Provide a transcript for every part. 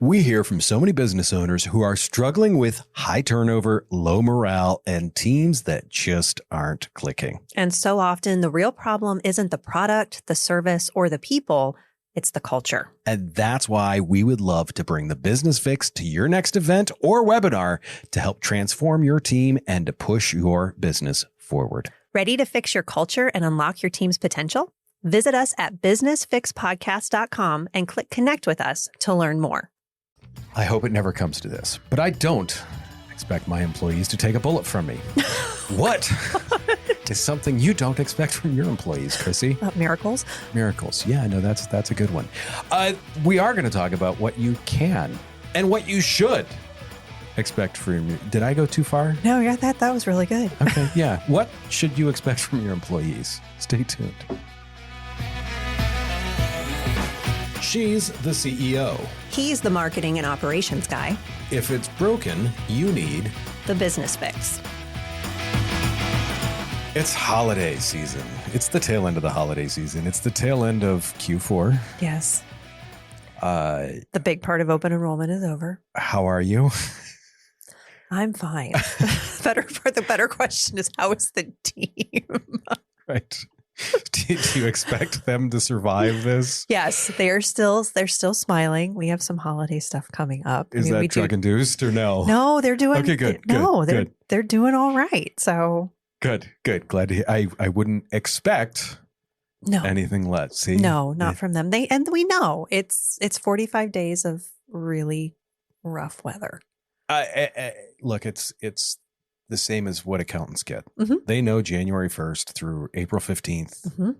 We hear from so many business owners who are struggling with high turnover, low morale, and teams that just aren't clicking. And so often the real problem isn't the product, the service, or the people. It's the culture. And that's why we would love to bring the business fix to your next event or webinar to help transform your team and to push your business forward. Ready to fix your culture and unlock your team's potential? Visit us at businessfixpodcast.com and click connect with us to learn more. I hope it never comes to this, but I don't expect my employees to take a bullet from me. What is something you don't expect from your employees, Chrissy? Miracles. Miracles. Yeah, no, that's a good one. We are going to talk about what you can and what you should expect from your... Did I go too far? No, yeah, that was really good. Okay, yeah. What should you expect from your employees? Stay tuned. She's the CEO. He's the marketing and operations guy. If it's broken, you need the business fix. It's holiday season. It's the tail end of the holiday season. It's the tail end of Q4. Yes. The big part of open enrollment is over. How are you? I'm fine. The better question is, how is the team? Right. Do you expect them to survive this? Yes, they're still smiling. We have some holiday stuff coming up. Is that drug induced or no? No, they're doing. Okay, good. They're doing all right. So good. Glad to hear. I wouldn't expect anything less. See, no, not from them. We know it's 45 days of really rough weather. Look, it's the same as what accountants get. Mm-hmm. They know January 1st through April 15th. Mm-hmm.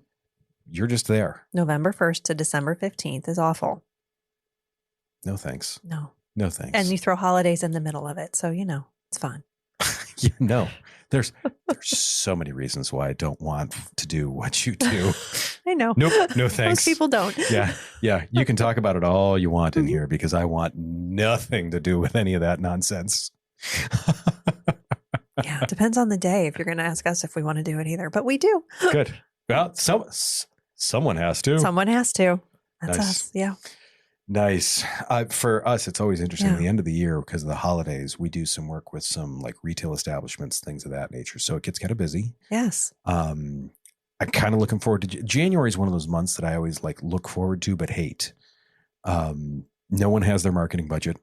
You're just there. November 1st to December 15th is awful. No thanks. No thanks. And you throw holidays in the middle of it. So, it's fun. Yeah, no, there's so many reasons why I don't want to do what you do. I know. Nope. No thanks. Most people don't. Yeah. You can talk about it all you want in here because I want nothing to do with any of that nonsense. Yeah, it depends on the day if you're going to ask us if we want to do it either, but we do. Good. Well, someone has to. Someone has to. That's nice. us. Yeah. Nice. For us, it's always interesting. At the end of the year, because of the holidays, we do some work with some like retail establishments, things of that nature. So it gets kind of busy. Yes. I'm kind of looking forward to January is one of those months that I always like look forward to, but hate. No one has their marketing budget.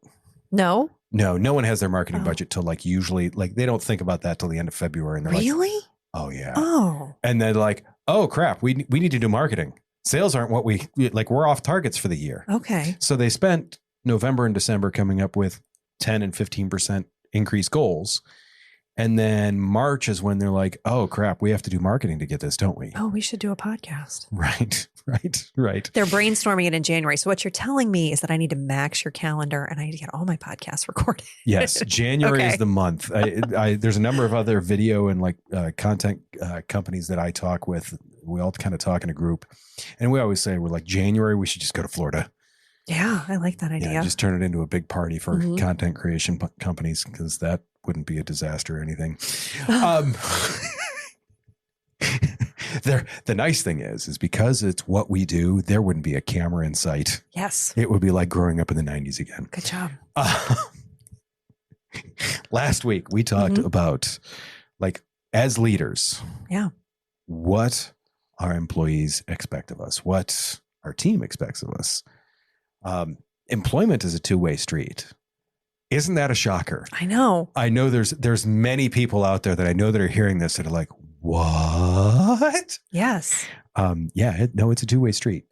No one has their marketing budget till like usually like they don't think about that till the end of February. And they're really? Like, oh yeah. Oh. And they're like, oh crap, we need to do marketing. Sales aren't what we like. We're off targets for the year. Okay. So they spent November and December coming up with 10 and 15% increase goals. And then March is when they're like, oh crap, we have to do marketing to get this, don't we? Oh, we should do a podcast. Right. They're brainstorming it in January. So what you're telling me is that I need to max your calendar and I need to get all my podcasts recorded. Yes. January is the month. There's a number of other video and like content companies that I talk with. We all kind of talk in a group and we always say we're like January, we should just go to Florida. Yeah. I like that idea. Yeah, just turn it into a big party for content creation companies because that wouldn't be a disaster or anything. The nice thing is because it's what we do, there wouldn't be a camera in sight. Yes. It would be like growing up in the 90s again. Good job. Last week, we talked about like as leaders. Yeah. What our employees expect of us, what our team expects of us. Employment is a two-way street. Isn't that a shocker? I know there's many people out there that I know that are hearing this that are like, what? Yes. It's a two-way street.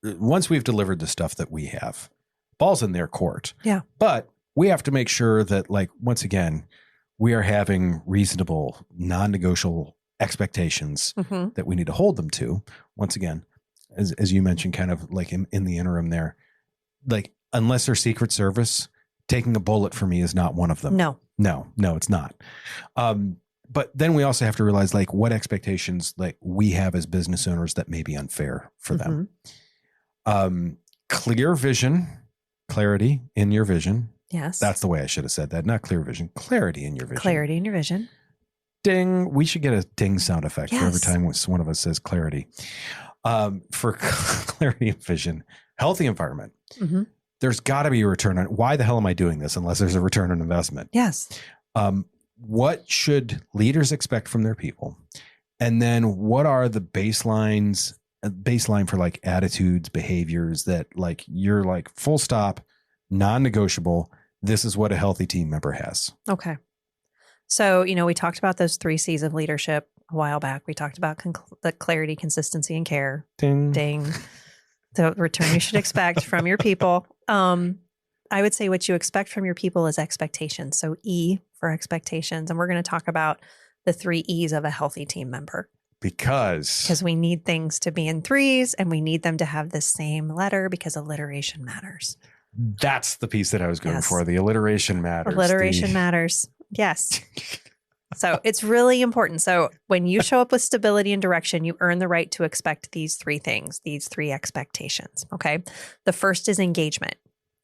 Once we've delivered the stuff that we have, ball's in their court. Yeah. But we have to make sure that like, once again, we are having reasonable, non-negotiable expectations that we need to hold them to. Once again, as you mentioned, kind of like in the interim there, like unless they're Secret Service, taking a bullet for me is not one of them. No, it's not. But then we also have to realize like what expectations like we have as business owners that may be unfair for them. Clear vision, clarity in your vision. Yes. That's the way I should have said that. Not clear vision, clarity in your vision. Clarity in your vision. Ding. We should get a ding sound effect for every time one of us says clarity. For clarity of vision, healthy environment. there's got to be a return on. Why the hell am I doing this unless there's a return on investment? Yes. What should leaders expect from their people? And then what are the baseline for like attitudes, behaviors that like you're like full stop, non-negotiable. This is what a healthy team member has. Okay. So, we talked about those 3 C's of leadership a while back. We talked about the clarity, consistency, and care. Ding. Ding. The return you should expect from your people. I would say what you expect from your people is expectations. So E for expectations. And we're going to talk about the 3 E's of a healthy team member. Because we need things to be in 3s and we need them to have the same letter because alliteration matters. That's the piece that I was going for. The alliteration matters. Alliteration matters. Yes. So it's really important. So when you show up with stability and direction, you earn the right to expect these 3 things, these 3 expectations. Okay. The first is engagement.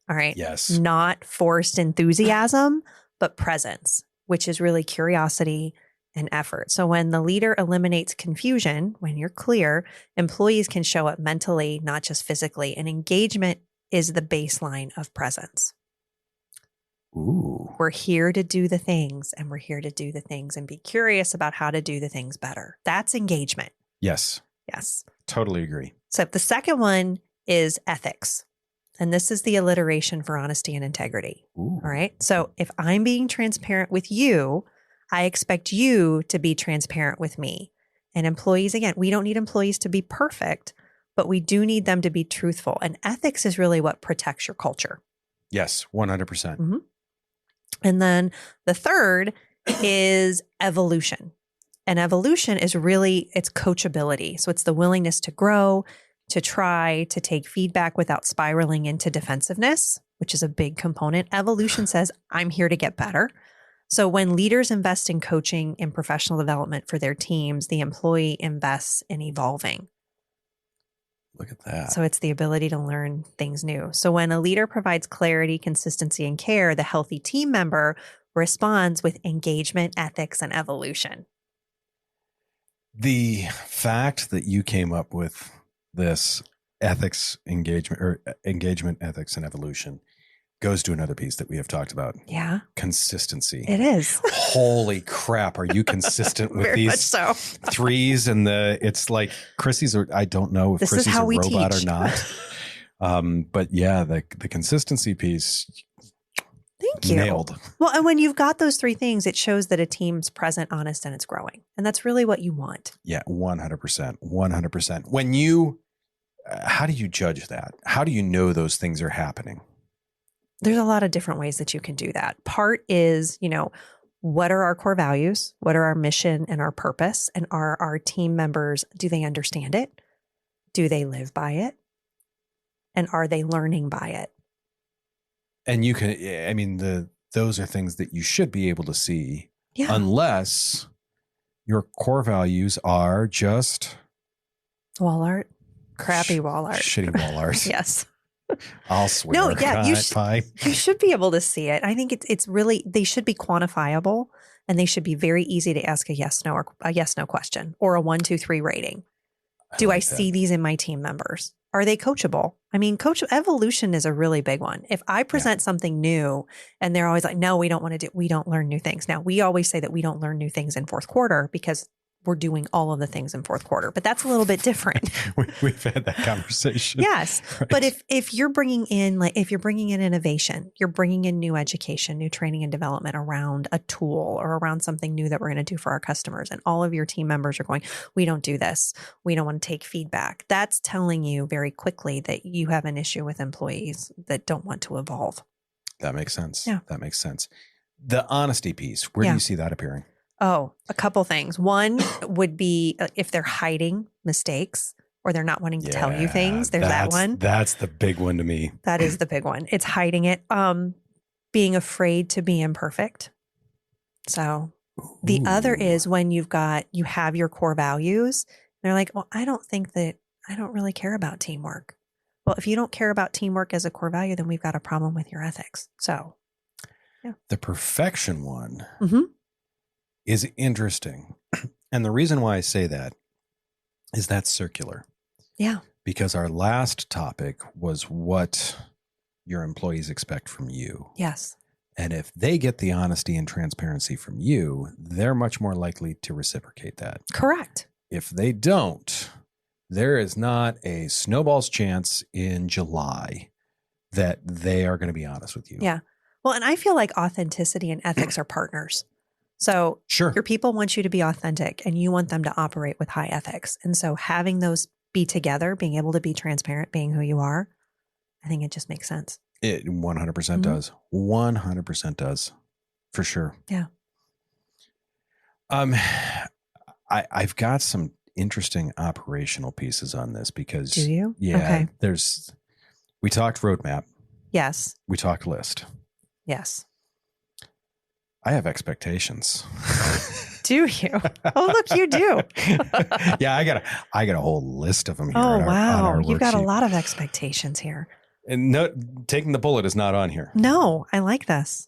All right. Yes. Not forced enthusiasm, but presence, which is really curiosity and effort. So when the leader eliminates confusion, when you're clear, employees can show up mentally, not just physically. And engagement is the baseline of presence. Ooh. We're here to do the things, and we're here to do the things and be curious about how to do the things better. That's engagement. Yes. Yes. Totally agree. So the second one is ethics. And this is the alliteration for honesty and integrity. Ooh. All right. So if I'm being transparent with you, I expect you to be transparent with me. And employees, again, we don't need employees to be perfect, but we do need them to be truthful. And ethics is really what protects your culture. Yes, 100%. Mm-hmm. And then the third is evolution. And evolution is really, it's coachability. So it's the willingness to grow, to try, to take feedback without spiraling into defensiveness, which is a big component. Evolution says, I'm here to get better. So when leaders invest in coaching and professional development for their teams, the employee invests in evolving. Look at that. So it's the ability to learn things new. So when a leader provides clarity, consistency, and care, the healthy team member responds with engagement, ethics, and evolution. The fact that you came up with this engagement, ethics, and evolution goes to another piece that we have talked about. Yeah. Consistency. It is. Holy crap. Are you consistent with Very these much so. 3s and it's like Chrissy's, I don't know if Chrissy's a robot or not. But yeah, the consistency piece. Thank you. Nailed. Well, and when you've got those 3 things, it shows that a team's present, honest, and it's growing. And that's really what you want. Yeah, 100%. 100%. How do you judge that? How do you know those things are happening? There's a lot of different ways that you can do that. Part is, what are our core values? What are our mission and our purpose? And are our team members, do they understand it? Do they live by it? And are they learning by it? And you can, those are things that you should be able to see unless your core values are just wall art, crappy wall art, shitty wall art. Yes. I'll swear. No, yeah, you you should be able to see it. I think it's really, they should be quantifiable and they should be very easy to ask a yes, no, or a yes, no question or a 1, 2, 3 rating. Do I see these in my team members? Are they coachable? Evolution is a really big one. If I present something new and they're always like, no, we don't learn new things. Now we always say that we don't learn new things in 4th quarter because we're doing all of the things in 4th quarter, but that's a little bit different. We've had that conversation. Yes. Right. But if you're bringing in, innovation, you're bringing in new education, new training and development around a tool or around something new that we're going to do for our customers. And all of your team members are going, we don't do this. We don't want to take feedback. That's telling you very quickly that you have an issue with employees that don't want to evolve. That makes sense. Yeah. That makes sense. The honesty piece, where do you see that appearing? Oh, a couple things. One would be if they're hiding mistakes or they're not wanting to tell you things. There's that one. That's the big one to me. That is the big one. It's hiding it. Being afraid to be imperfect. So the other is when you have your core values. They're like, well, I don't really care about teamwork. Well, if you don't care about teamwork as a core value, then we've got a problem with your ethics. So, yeah. The perfection one. Mm-hmm. Is interesting. And the reason why I say that is that's circular. Yeah. Because our last topic was what your employees expect from you. Yes. And if they get the honesty and transparency from you, they're much more likely to reciprocate that. Correct. If they don't, there is not a snowball's chance in July that they are going to be honest with you. Yeah. Well, and I feel like authenticity and ethics are partners. So Sure. your people want you to be authentic and you want them to operate with high ethics. And so having those be together, being able to be transparent, being who you are, I think it just makes sense. It 100% does. 100% does. For sure. Yeah. I've got some interesting operational pieces on this because Do you? Yeah, okay. We talked roadmap. Yes. We talked list. Yes. I have expectations. Do you? Oh, look, you do. Yeah, I got a whole list of them here. Oh, on wow. our You've got a worksheet. lot of expectations here. And no, taking the bullet is not on here. No, I like this.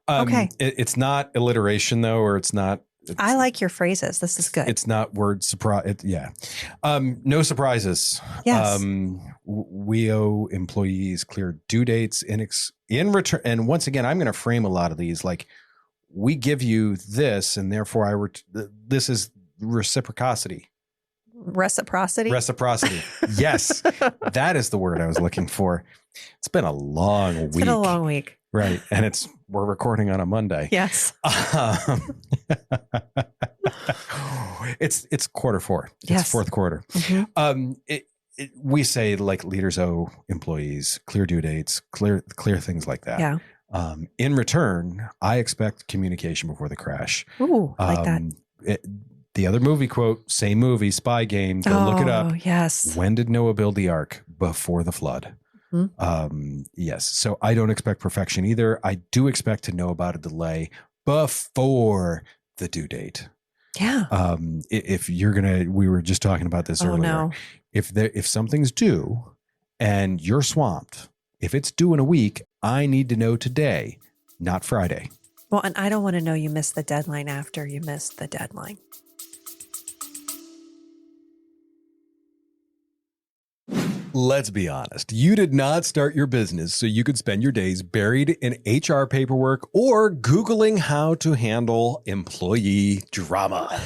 Okay. It's not alliteration though, or it's not. I like your phrases. This is good. It's not word surprise. Yeah. No surprises. Yes. We owe employees clear due dates in return. And once again, I'm going to frame a lot of these like we give you this, and therefore this is reciprocity. Reciprocity. Yes. That is the word I was looking for. It's been a long week. It's been a long week. Right. And we're recording on a Monday. Yes. It's quarter four. Yes. It's fourth quarter. Mm-hmm. We say like leaders owe employees clear due dates, clear things like that. Yeah. In return, I expect communication before the crash. Ooh, I like that. The other movie quote, same movie, Spy Game, go look it up. Oh, yes. When did Noah build the ark? Before the flood. Mm-hmm. Yes. So I don't expect perfection either. I do expect to know about a delay before the due date. Yeah. If you're we were just talking about this earlier. No. If something's due and you're swamped, if it's due in a week, I need to know today, not Friday. Well, and I don't want to know you missed the deadline after you missed the deadline. Let's be honest. You did not start your business so you could spend your days buried in HR paperwork or Googling how to handle employee drama.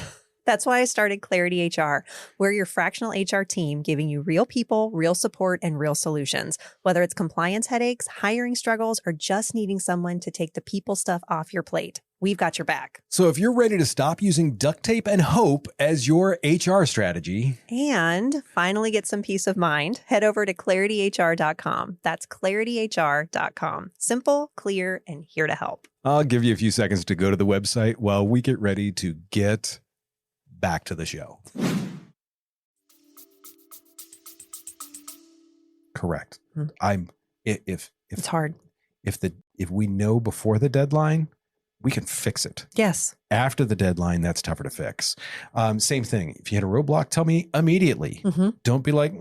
That's why I started Clarity HR. We're your fractional HR team giving you real people, real support, and real solutions. Whether it's compliance headaches, hiring struggles, or just needing someone to take the people stuff off your plate, we've got your back. So if you're ready to stop using duct tape and hope as your HR strategy and finally get some peace of mind, head over to clarityhr.com. That's clarityhr.com. Simple, clear, and here to help. I'll give you a few seconds to go to the website while we get ready to get back to the show. Correct. If it's hard. If we know before the deadline, we can fix it. Yes. After the deadline, that's tougher to fix. Same thing. If you hit a roadblock, tell me immediately. Mm-hmm. Don't be like,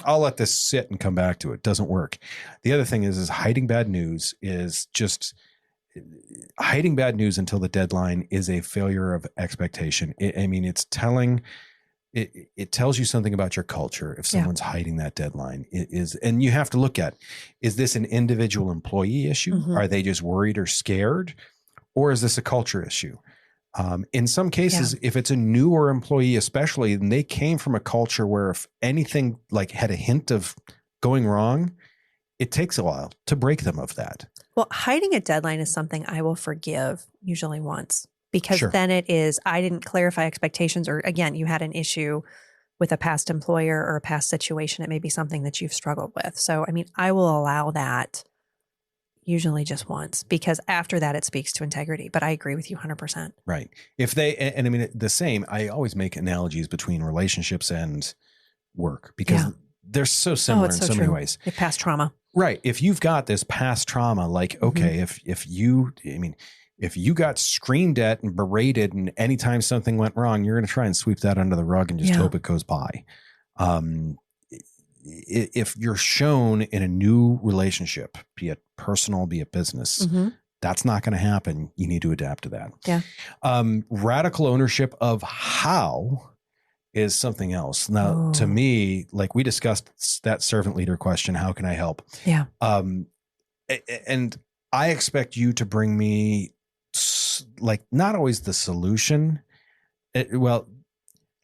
I'll let this sit and come back to it. Doesn't work. The other thing is hiding bad news is just hiding bad news until the deadline is a failure of expectation. It's telling. It tells you something about your culture if someone's hiding that deadline. It is, and you have to look at, is this an individual employee issue? Mm-hmm. Are they just worried or scared? Or is this a culture issue? In some cases, if it's a newer employee, especially, and they came from a culture where if anything like had a hint of going wrong, it takes a while to break them of that. Well, hiding a deadline is something I will forgive usually once. Because then it is, I didn't clarify expectations, or again, you had an issue with a past employer or a past situation. It may be something that you've struggled with. So, I will allow that usually just once, because after that, it speaks to integrity. But I agree with you 100%. Right. If they, the same, I always make analogies between relationships and work because they're so similar in so many ways. Past trauma. Right. If you've got this past trauma, like, okay, if you got screamed at and berated and anytime something went wrong, you're going to try and sweep that under the rug and just hope it goes by. If you're shown in a new relationship, be it personal, be it business, that's not going to happen. You need to adapt to that. Yeah. Radical ownership of how is something else. Now, to me, like we discussed that servant leader question, how can I help? Yeah. And I expect you to bring me like not always the solution. Well,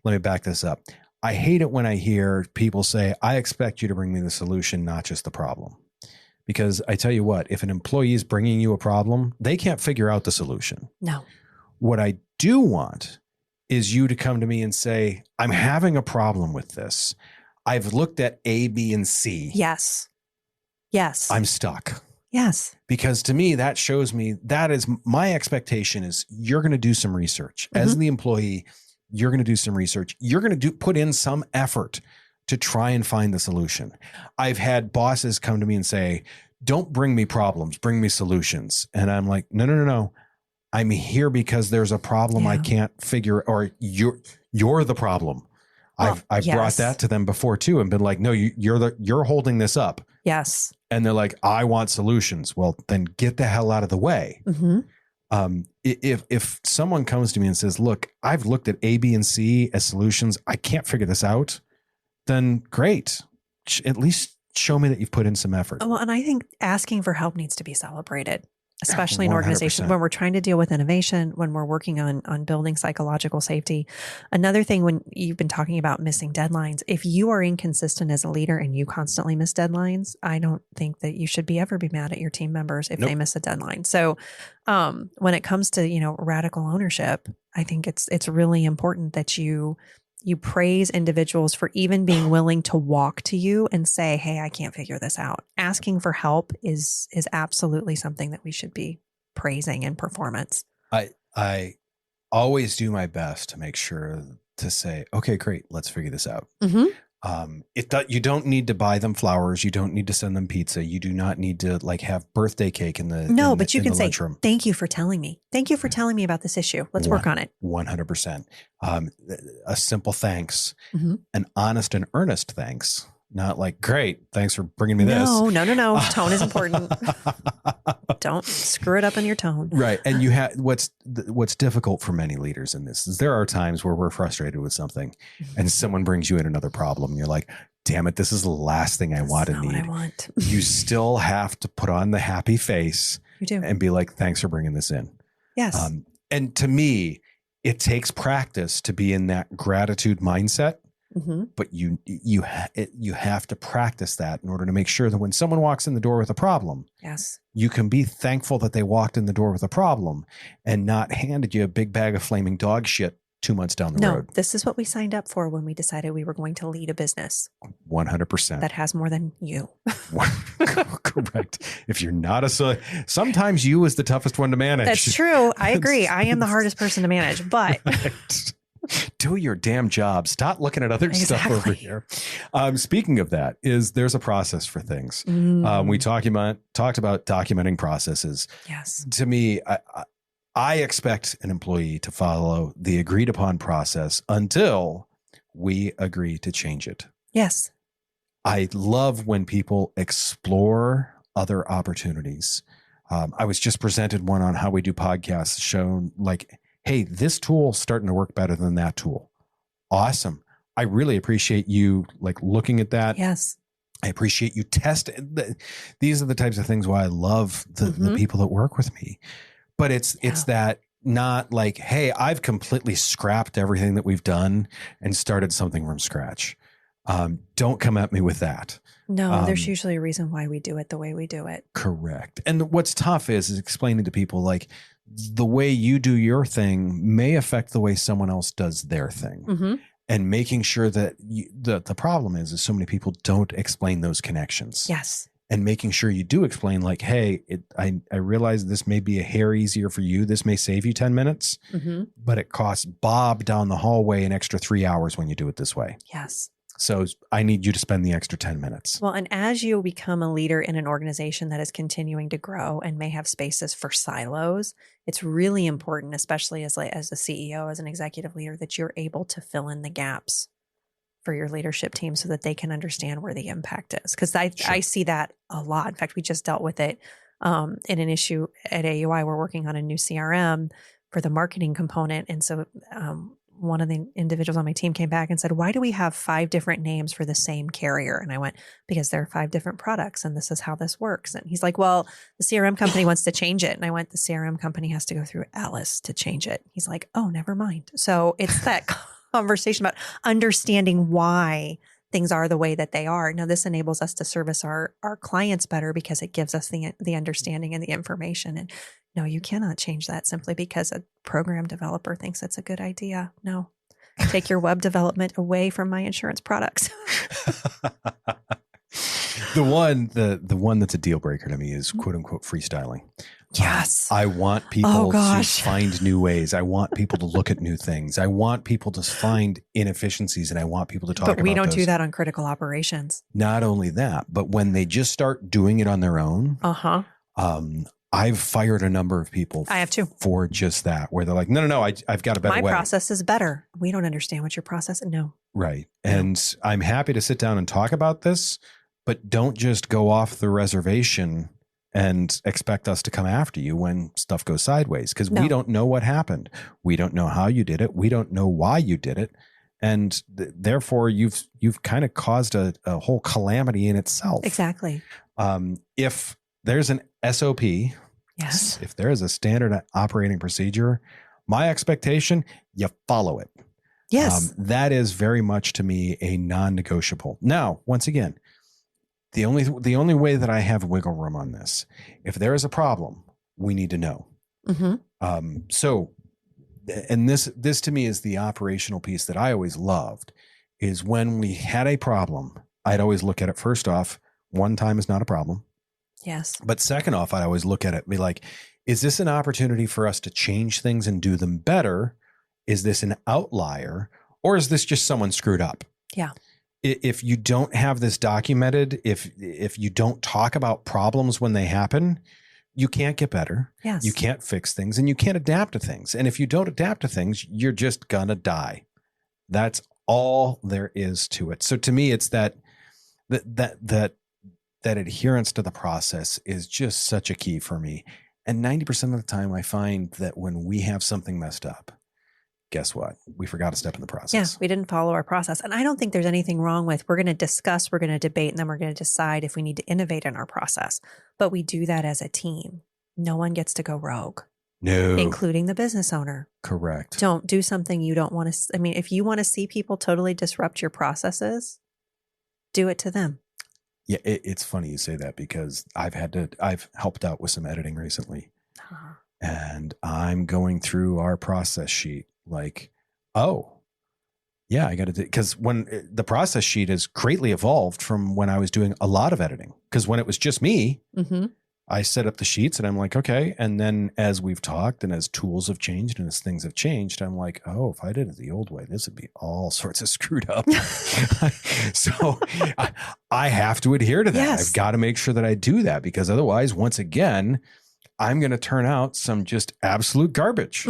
let me back this up. I hate it when I hear people say, I expect you to bring me the solution, not just the problem. Because I tell you what, if an employee is bringing you a problem, they can't figure out the solution. No. What I do want is you to come to me and say, I'm having a problem with this. I've looked at A, B, and C. Yes. I'm stuck. Yes. Because to me, that shows me that is my expectation is you're going to do some research. As the employee, you're going to do some research. You're going to put in some effort to try and find the solution. I've had bosses come to me and say, don't bring me problems, bring me solutions. And I'm like, no. I'm here because there's a problem I can't figure, or you're the problem. Well, I've brought that to them before too, and been like, no, you're holding this up. Yes. And they're like, I want solutions. Well, then get the hell out of the way. If someone comes to me and says, look, I've looked at A, B, and C as solutions, I can't figure this out, then great. At least show me that you've put in some effort. Well, and I think asking for help needs to be celebrated, especially in 100%. organizations when we're trying to deal with innovation, when we're working on building psychological safety. Another thing, when you've been talking about missing deadlines, if you are inconsistent as a leader and you constantly miss deadlines, I don't think that you should ever be mad at your team members if they miss a deadline. So when it comes to, radical ownership, I think it's really important that you praise individuals for even being willing to walk to you and say, hey, I can't figure this out. Asking for help is absolutely something that we should be praising in performance. I always do my best to make sure to say, okay, great, let's figure this out. You don't need to buy them flowers. You don't need to send them pizza. You do not need to have birthday cake in the but you can say, thank you for telling me. Thank you for telling me about this issue. Let's work on it. 100%. A simple thanks, an honest and earnest thanks. Not like, great, thanks for bringing me this. No. Tone is important. Don't screw it up in your tone. Right. And you have what's difficult for many leaders in this is there are times where we're frustrated with something and someone brings you in another problem. And you're like, damn it, this is the last thing I want and need. What I want. You still have to put on the happy face and be like, thanks for bringing this in. Yes. And to me, it takes practice to be in that gratitude mindset. But you have to practice that in order to make sure that when someone walks in the door with a problem, you can be thankful that they walked in the door with a problem and not handed you a big bag of flaming dog shit 2 months down the road. This is what we signed up for when we decided we were going to lead a business. 100%. That has more than you. Correct. If you're not sometimes you is the toughest one to manage. That's true. I agree. I am the hardest person to manage, but... Do your damn job. Stop looking at other stuff over here. Speaking of that, there's a process for things. We talked about documenting processes. Yes. To me, I expect an employee to follow the agreed upon process until we agree to change it. Yes. I love when people explore other opportunities. I was just presented one on how we do podcasts, shown hey, this tool's starting to work better than that tool. Awesome. I really appreciate you looking at that. Yes. I appreciate you testing. These are the types of things why I love the people that work with me. But it's that not like, hey, I've completely scrapped everything that we've done and started something from scratch. Don't come at me with that. No, there's usually a reason why we do it the way we do it. Correct. And what's tough is explaining to people the way you do your thing may affect the way someone else does their thing. And making sure that the problem is so many people don't explain those connections. Yes. And making sure you do explain hey, I realize this may be a hair easier for you. This may save you 10 minutes, but it costs Bob down the hallway an extra 3 hours when you do it this way. Yes. So I need you to spend the extra 10 minutes. Well, and as you become a leader in an organization that is continuing to grow and may have spaces for silos, it's really important, especially as a CEO, as an executive leader, that you're able to fill in the gaps for your leadership team so that they can understand where the impact is. Because I see that a lot. In fact, we just dealt with it in an issue at AUI. We're working on a new CRM for the marketing component. And so one of the individuals on my team came back and said, why do we have 5 different names for the same carrier? And I went, because there are 5 different products and this is how this works. And he's like, well, the CRM company wants to change it. And I went, the CRM company has to go through Alice to change it. He's like, oh, never mind. So it's that conversation about understanding why things are the way that they are. Now, this enables us to service our clients better because it gives us the understanding and the information. And no, you cannot change that simply because a program developer thinks it's a good idea. No, take your web development away from my insurance products. The one that's a deal breaker to me is quote unquote freestyling. Yes. I want people to find new ways. I want people to look at new things. I want people to find inefficiencies, and I want people to talk about But we don't those. do that on critical operations. Not only that, but when they just start doing it on their own, I've fired a number of people. I have too. For just that, where they're like, no, I've got a better way. My process is better. We don't understand what your process is. No. Right. And I'm happy to sit down and talk about this, but don't just go off the reservation and expect us to come after you when stuff goes sideways, because we don't know what happened. We don't know how you did it. We don't know why you did it. And therefore you've kind of caused a whole calamity in itself. Exactly. If there's an SOP, yes, if there is a standard operating procedure, my expectation, you follow it. Yes. That is very much to me a non-negotiable. Now, once again, the only way that I have wiggle room on this, if there is a problem, we need to know. Mm-hmm. And this to me is the operational piece that I always loved, is when we had a problem, I'd always look at it first off, one time is not a problem. Yes. But second off, I'd always look at it and be like, is this an opportunity for us to change things and do them better? Is this an outlier, or is this just someone screwed up? Yeah. If you don't have this documented, if you don't talk about problems when they happen, you can't get better. Yes. You can't fix things, and you can't adapt to things. And if you don't adapt to things, you're just gonna die. That's all there is to it. So to me, it's that adherence to the process is just such a key for me. And 90% of the time I find that when we have something messed up, guess what? We forgot a step in the process. Yeah, we didn't follow our process. And I don't think there's anything wrong with, we're going to discuss, we're going to debate, and then we're going to decide if we need to innovate in our process. But we do that as a team. No one gets to go rogue. No. Including the business owner. Correct. Don't do something you don't want to. I mean, if you want to see people totally disrupt your processes, do it to them. Yeah, it's funny you say that, because I've helped out with some editing recently. And I'm going through our process sheet like, oh, yeah, I got to do, because when the process sheet has greatly evolved from when I was doing a lot of editing, because when it was just me, I set up the sheets and I'm like, okay. And then as we've talked and as tools have changed and as things have changed, I'm like, oh, if I did it the old way, this would be all sorts of screwed up. So I have to adhere to that. Yes. I've got to make sure that I do that, because otherwise, once again, I'm going to turn out some just absolute garbage.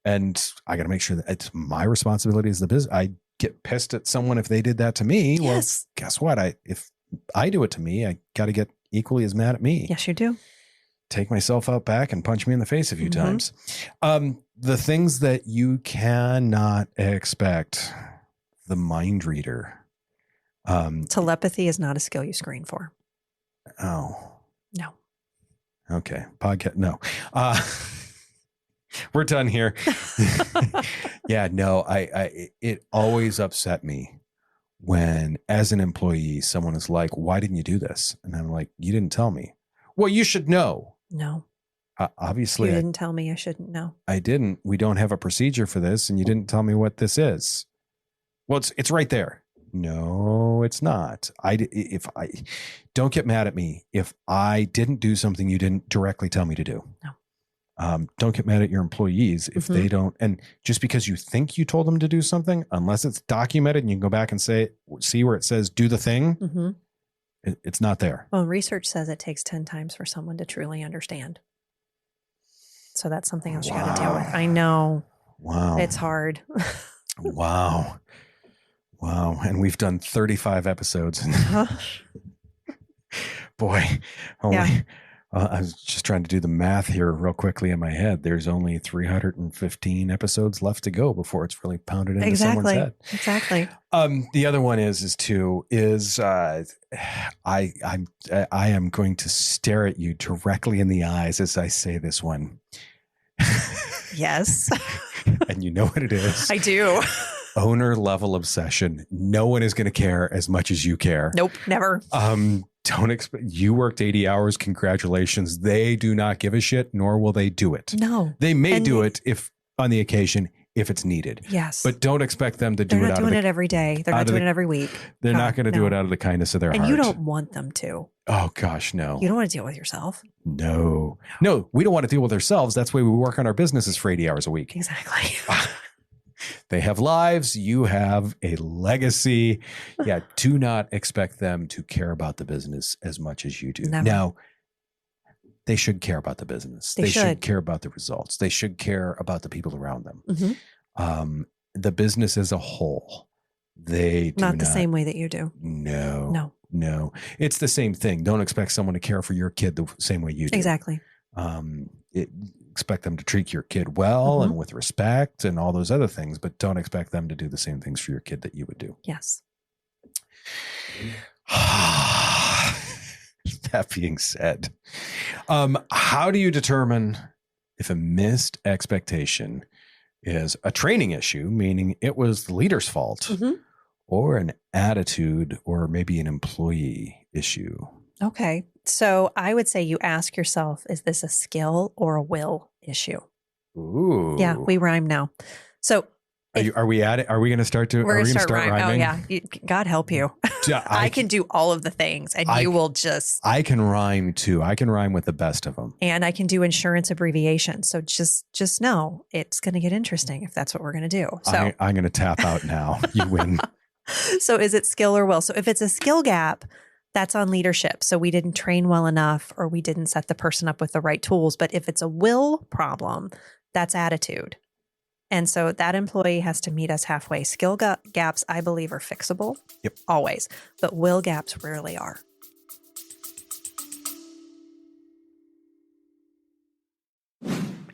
And I got to make sure that it's my responsibility as the business. I get pissed at someone if they did that to me. Yes. Well, guess what? If I do it to me, I got to get equally as mad at me. Yes, you do. Take myself out back and punch me in the face a few times. The things that you cannot expect, the mind reader. Telepathy is not a skill you screen for. Oh. No. Okay. Podcast. No. We're done here. Yeah, no, it always upset me when, as an employee, someone is like, why didn't you do this? And I'm like, you didn't tell me. Well, you should know. No. Obviously. You didn't tell me. I shouldn't know. I didn't. We don't have a procedure for this, and you didn't tell me what this is. Well, it's right there. No, it's not. Don't get mad at me if I didn't do something you didn't directly tell me to do. No. Don't get mad at your employees if they don't. And just because you think you told them to do something, unless it's documented and you can go back and see where it says do the thing, it's not there. Well, research says it takes 10 times for someone to truly understand. So that's something else you got to deal with. I know. Wow. It's hard. Wow. And we've done 35 episodes. Boy, I was just trying to do the math here real quickly in my head. There's only 315 episodes left to go before it's really pounded into someone's head. Exactly. The other one is I am going to stare at you directly in the eyes as I say this one. Yes. And you know what it is. I do. Owner level obsession. No one is going to care as much as you care. Nope, never. Don't expect you worked 80 hours. Congratulations. They do not give a shit, nor will they do it. No. They may do it if on the occasion, if it's needed. Yes. But don't expect them to do it. They're not doing it every day. They're not doing it every week. They're not going to do it out of the kindness of their heart. And you don't want them to. Oh gosh, no. You don't want to deal with yourself. No, we don't want to deal with ourselves. That's why we work on our businesses for 80 hours a week. Exactly. They have lives. You have a legacy. Yeah. Do not expect them to care about the business as much as you do. Never. Now, they should care about the business. They should care about the results. They should care about the people around them. Mm-hmm. The business as a whole, they do not the same way that you do. No. It's the same thing. Don't expect someone to care for your kid the same way you do. Exactly. Expect them to treat your kid well and with respect and all those other things, but don't expect them to do the same things for your kid that you would do. Yes. That being said, how do you determine if a missed expectation is a training issue, meaning it was the leader's fault, or an attitude or maybe an employee issue? Okay. So I would say you ask yourself, is this a skill or a will issue? Ooh. Yeah, we rhyme now. So are we at it? Are we going to start to? We're going to start rhyming? Oh yeah. God help you. I can do all of the things and you will just. I can rhyme too. I can rhyme with the best of them. And I can do insurance abbreviations. So just know it's going to get interesting if that's what we're going to do. So I'm going to tap out now. You win. So is it skill or will? So if it's a skill gap, that's on leadership. So we didn't train well enough or we didn't set the person up with the right tools. But if it's a will problem, that's attitude. And so that employee has to meet us halfway. Skill gaps, I believe, are fixable. Yep. Always. But will gaps rarely are.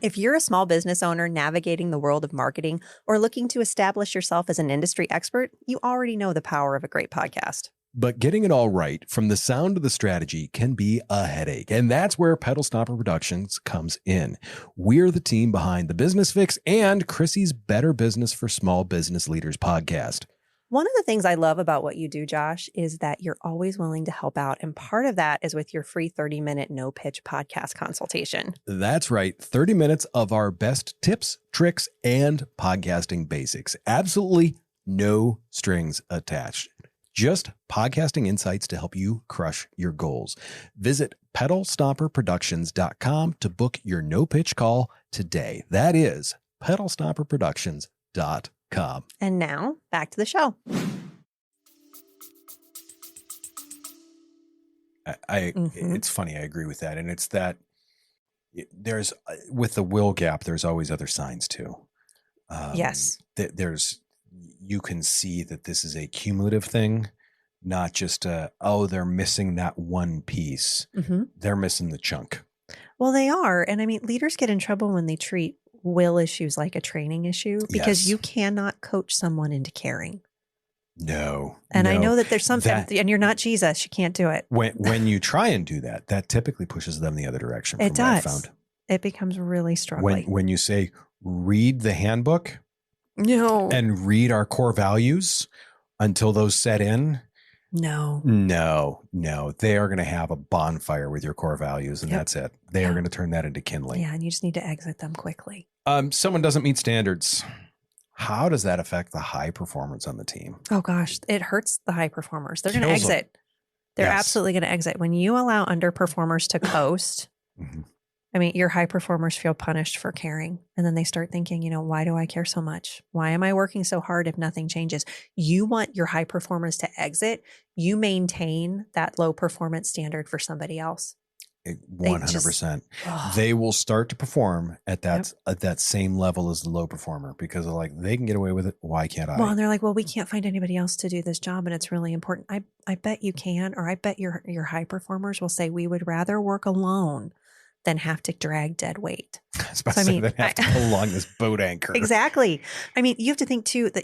If you're a small business owner navigating the world of marketing or looking to establish yourself as an industry expert, you already know the power of a great podcast. But getting it all right from the sound to the strategy can be a headache. And that's where Pedal Stopper Productions comes in. We're the team behind the Business Fix and Chrissy's Better Business for Small Business Leaders podcast. One of the things I love about what you do, Josh, is that you're always willing to help out. And part of that is with your free 30-minute no-pitch podcast consultation. That's right. 30 minutes of our best tips, tricks, and podcasting basics. Absolutely no strings attached. Just podcasting insights to help you crush your goals. Visit pedalstopperproductions.com to book your no-pitch call today. That is pedalstopperproductions.com. And now back to the show. It's funny. I agree with that. And it's that there's, with the will gap, there's always other signs too. Yes. You can see that this is a cumulative thing, not just they're missing that one piece. Mm-hmm. They're missing the chunk. Well, they are. And I mean, leaders get in trouble when they treat will issues like a training issue because you cannot coach someone into caring. No. And I know that there's something, and you're not Jesus. You can't do it. When you try and do that, that typically pushes them the other direction. It does. I found. It becomes really struggling. When you say, read the handbook. No. And read our core values until those set in. No. They are going to have a bonfire with your core values, and that's it. They are going to turn that into kindling. Yeah, and you just need to exit them quickly. Someone doesn't meet standards. How does that affect the high performance on the team? Oh, gosh. It hurts the high performers. They're going to exit. They're absolutely going to exit. When you allow underperformers to coast, I mean, your high performers feel punished for caring. And then they start thinking, why do I care so much? Why am I working so hard if nothing changes? You want your high performers to exit. You maintain that low performance standard for somebody else. 100%. They will start to perform at that same level as the low performer because they're like, they can get away with it. Why can't I? Well, and they're like, well, we can't find anybody else to do this job, and it's really important. I bet you can, or I bet your high performers will say we would rather work alone than have to drag dead weight. I was about to say they have to pull along this boat anchor. Exactly. I mean, you have to think too that,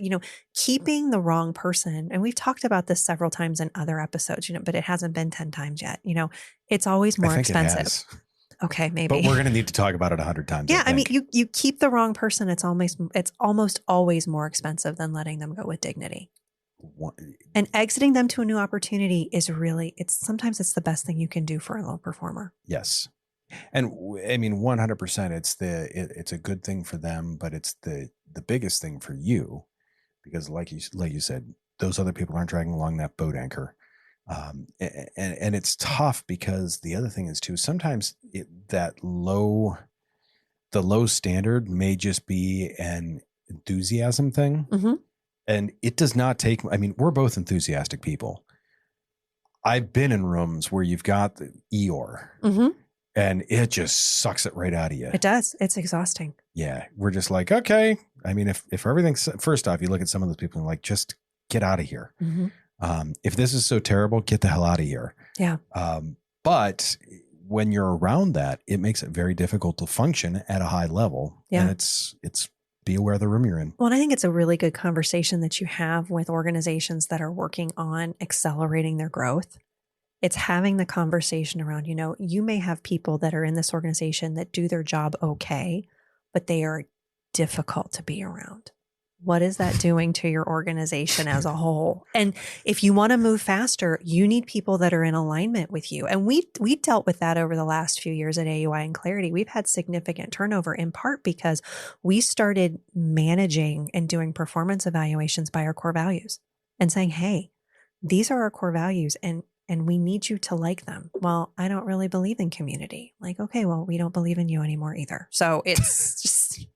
keeping the wrong person, and we've talked about this several times in other episodes, but it hasn't been 10 times yet. It's always more expensive. Okay, maybe. But we're going to need to talk about it 100 times. Yeah, I mean, you keep the wrong person, it's almost always more expensive than letting them go with dignity. And exiting them to a new opportunity is sometimes it's the best thing you can do for a low performer. Yes. And I mean, 100%, it's a good thing for them, but it's the biggest thing for you because like you said, those other people aren't dragging along that boat anchor. And it's tough because the other thing is too, sometimes the low standard may just be an enthusiasm thing. Mm-hmm. And it does not take, I mean, we're both enthusiastic people. I've been in rooms where you've got the Eeyore. Mm-hmm. And it just sucks it right out of you. It does. It's exhausting. Yeah. We're just like, okay. I mean, if everything's, first off, you look at some of those people and like, just get out of here. Mm-hmm. If this is so terrible, get the hell out of here. Yeah. But when you're around that, it makes it very difficult to function at a high level. Yeah. And it's be aware of the room you're in. Well, and I think it's a really good conversation that you have with organizations that are working on accelerating their growth. It's having the conversation around, you may have people that are in this organization that do their job okay, but they are difficult to be around. What is that doing to your organization as a whole? And if you want to move faster, you need people that are in alignment with you. And we dealt with that over the last few years at AUI and Clarity. We've had significant turnover in part because we started managing and doing performance evaluations by our core values and saying, hey, these are our core values and we need you to like them. Well, I don't really believe in community. Like, okay, well, we don't believe in you anymore either. So it's just,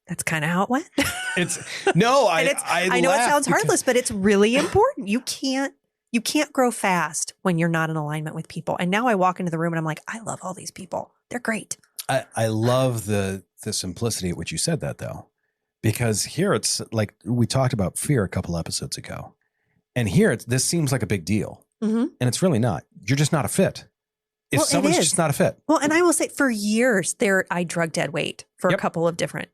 that's kind of how it went. I know it sounds heartless, but it's really important. You can't grow fast when you're not in alignment with people. And now I walk into the room and I'm like, I love all these people. They're great. I love the simplicity at which you said that though, because here it's like we talked about fear a couple episodes ago. And here this seems like a big deal. Mm-hmm. And it's really not. You're just not a fit. If someone's just not a fit. Well, and I will say for years I drug dead weight for a couple of different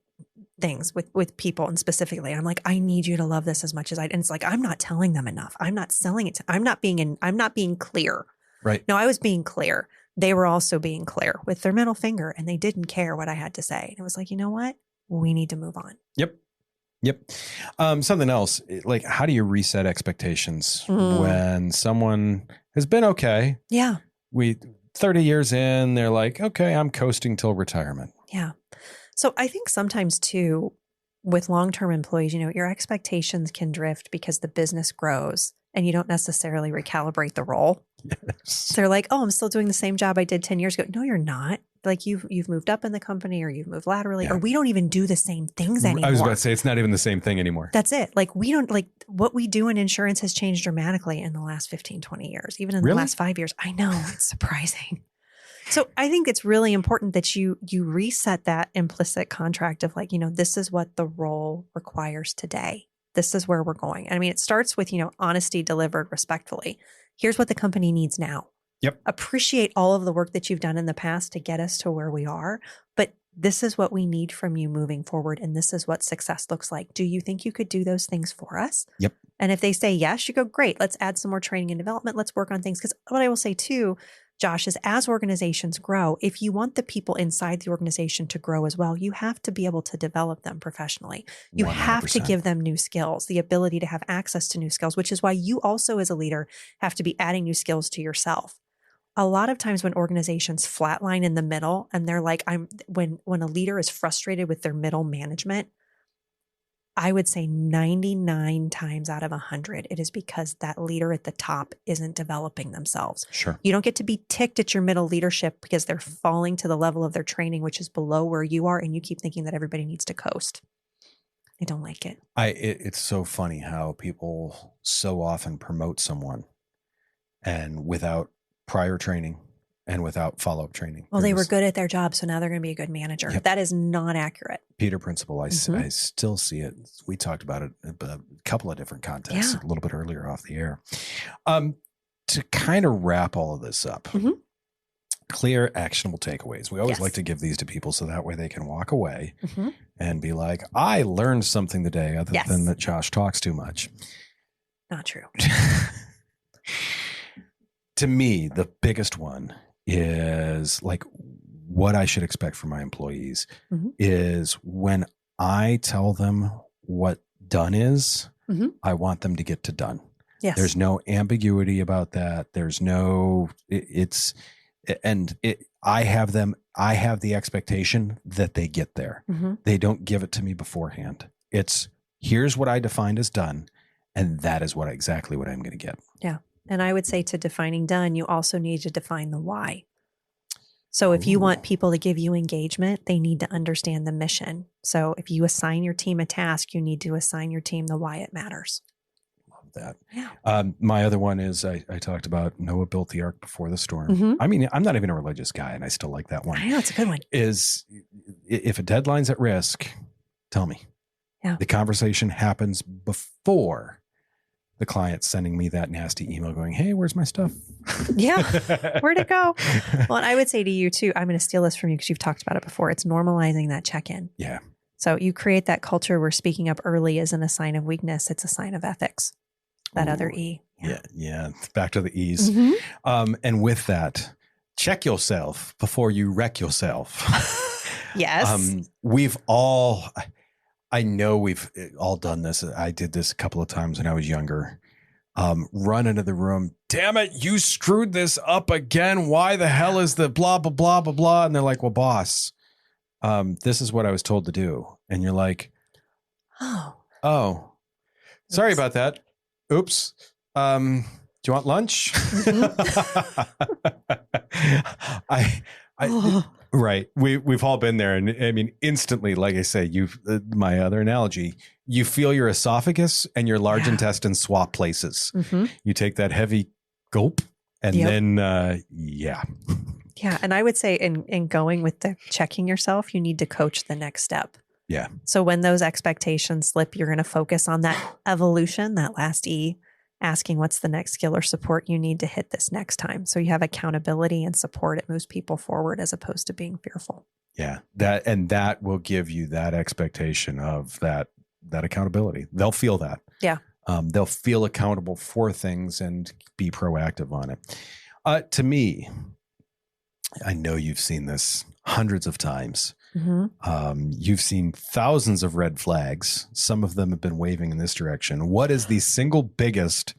things with people and specifically. I'm like, I need you to love this as much as and it's like, I'm not telling them enough. I'm not selling it. I'm not being clear. Right. No, I was being clear. They were also being clear with their middle finger and they didn't care what I had to say. And it was like, you know what? We need to move on. Yep. Something else, like how do you reset expectations when someone has been okay? Yeah. 30 years in, they're like, okay, I'm coasting till retirement. Yeah. So I think sometimes too, with long-term employees, your expectations can drift because the business grows and you don't necessarily recalibrate the role. Yes. So they're like, oh, I'm still doing the same job I did 10 years ago. No, you're not. Like you've moved up in the company or you've moved laterally or we don't even do the same things anymore. I was about to say it's not even the same thing anymore. That's it. Like we don't what we do in insurance has changed dramatically in the last 15, 20 years, even in the last 5 years. I know, it's surprising. So I think it's really important that you reset that implicit contract of like, this is what the role requires today. This is where we're going. And I mean, it starts with, honesty delivered respectfully. Here's what the company needs now. Yep. Appreciate all of the work that you've done in the past to get us to where we are. But this is what we need from you moving forward. And this is what success looks like. Do you think you could do those things for us? Yep. And if they say yes, you go, great. Let's add some more training and development. Let's work on things. Because what I will say too, Josh, is as organizations grow, if you want the people inside the organization to grow as well, you have to be able to develop them professionally. You 100%. Have to give them new skills, the ability to have access to new skills, which is why you also as a leader have to be adding new skills to yourself. A lot of times when organizations flatline in the middle and they're like, when a leader is frustrated with their middle management, I would say 99 times out of 100, it is because that leader at the top isn't developing themselves. Sure. You don't get to be ticked at your middle leadership because they're falling to the level of their training, which is below where you are. And you keep thinking that everybody needs to coast. I don't like it. It's so funny how people so often promote someone and without prior training and without follow-up training. Well, they were good at their job, so now they're going to be a good manager. Yep. That is not accurate. Peter principle. I still see it. We talked about it in a couple of different contexts a little bit earlier off the air. To kind of wrap all of this up, clear, actionable takeaways. We always like to give these to people so that way they can walk away and be like, I learned something today other than that Josh talks too much. Not true. To me, the biggest one is like what I should expect from my employees is when I tell them what done is, I want them to get to done. Yes. There's no ambiguity about that. There's no, I have the expectation that they get there. They don't give it to me beforehand. It's here's what I defined as done. And that is exactly what I'm going to get. Yeah. And I would say to defining done, you also need to define the why. So if you want people to give you engagement, they need to understand the mission. So if you assign your team a task, you need to assign your team the why it matters. Love that. Yeah. My other one is I talked about Noah built the ark before the storm. I mean, I'm not even a religious guy and I still like that one. I know, it's a good one. Is if a deadline's at risk, tell me. Yeah. The conversation happens before the client sending me that nasty email going, hey, where's my stuff? Yeah. Where'd it go? Well, and I would say to you too, I'm going to steal this from you because you've talked about it before. It's normalizing that check-in. Yeah. So you create that culture where speaking up early isn't a sign of weakness. It's a sign of ethics. That other E. Yeah. Back to the E's. And with that, check yourself before you wreck yourself. Yes. I know we've all done this. I did this a couple of times when I was younger. Run into the room. Damn it, you screwed this up again. Why the hell is the blah, blah, blah, blah, blah? And they're like, well, boss, this is what I was told to do. And you're like, oh, sorry about that. Oops. Do you want lunch? Right. We've all been there. And I mean, instantly, like I say, my other analogy, you feel your esophagus and your large intestine swap places. You take that heavy gulp and then, Yeah. And I would say in going with the checking yourself, you need to coach the next step. Yeah. So when those expectations slip, you're going to focus on that evolution, that last E, asking what's the next skill or support you need to hit this next time. So you have accountability and support. It moves people forward as opposed to being fearful. Yeah. That will give you that expectation of that accountability. They'll feel that. Yeah. They'll feel accountable for things and be proactive on it. To me, I know you've seen this hundreds of times. You've seen thousands of red flags. Some of them have been waving in this direction. What is the single biggest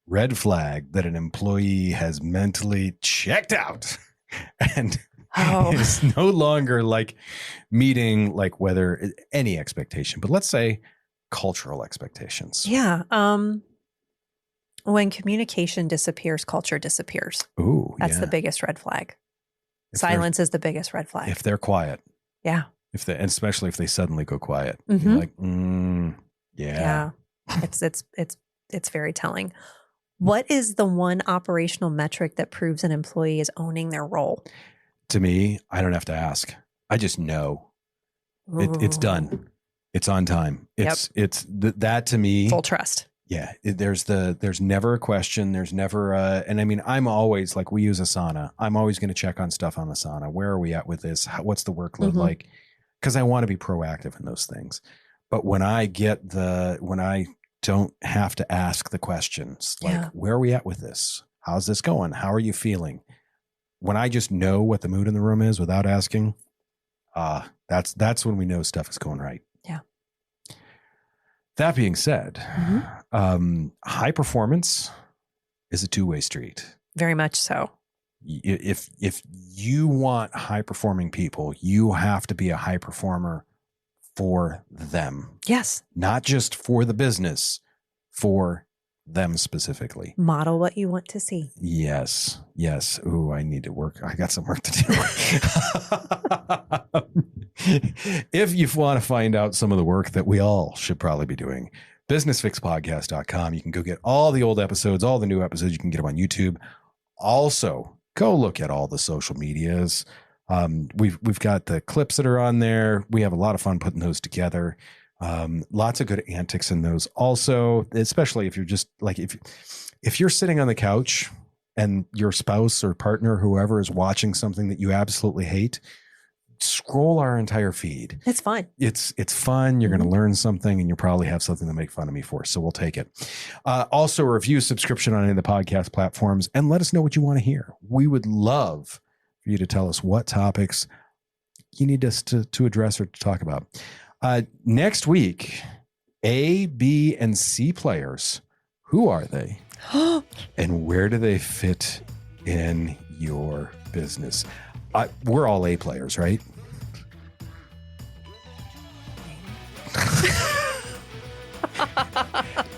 red flag that an employee has mentally checked out and is no longer like meeting like whether any expectation, but let's say cultural expectations? Yeah. When communication disappears, culture disappears. Ooh, that's the biggest red flag. Silence is the biggest red flag. If they're quiet. Yeah. And especially if they suddenly go quiet, you're like, yeah. It's very telling. What is the one operational metric that proves an employee is owning their role? To me, I don't have to ask. I just know it's done. It's on time. It's that to me. Full trust. Yeah. There's never a question. There's never and I mean, I'm always like, we use Asana. I'm always going to check on stuff on Asana. Where are we at with this? What's the workload like? Because I want to be proactive in those things. But when I don't have to ask the questions, like, where are we at with this? How's this going? How are you feeling? When I just know what the mood in the room is without asking, that's when we know stuff is going right. Yeah. That being said, high performance is a two-way street. Very much so. If you want high performing people, you have to be a high performer for them. Yes. Not just for the business, for them specifically. Model what you want to see. Yes. Ooh, I need to work. I got some work to do. If you want to find out some of the work that we all should probably be doing, businessfixpodcast.com. You can go get all the old episodes, all the new episodes. You can get them on YouTube. Also, go look at all the social medias. We've got the clips that are on there. We have a lot of fun putting those together. Lots of good antics in those also, especially if you're just like, if you're sitting on the couch and your spouse or partner, whoever, is watching something that you absolutely hate, scroll our entire feed. It's fun. It's fun. You're going to learn something, and you probably have something to make fun of me for. So we'll take it. Also, review, subscription on any of the podcast platforms, and let us know what you want to hear. We would love for you to tell us what topics you need us to address or to talk about. Next week, A, B, and C players. Who are they? And where do they fit in your business? We're all A players, right?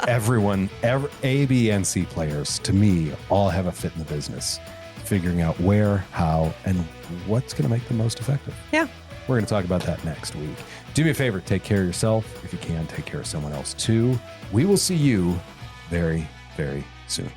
Everyone, A, B, and C players, to me, all have a fit in the business. Figuring out where, how, and what's going to make them most effective. Yeah. We're going to talk about that next week. Do me a favor, take care of yourself. If you can, take care of someone else too. We will see you very, very soon.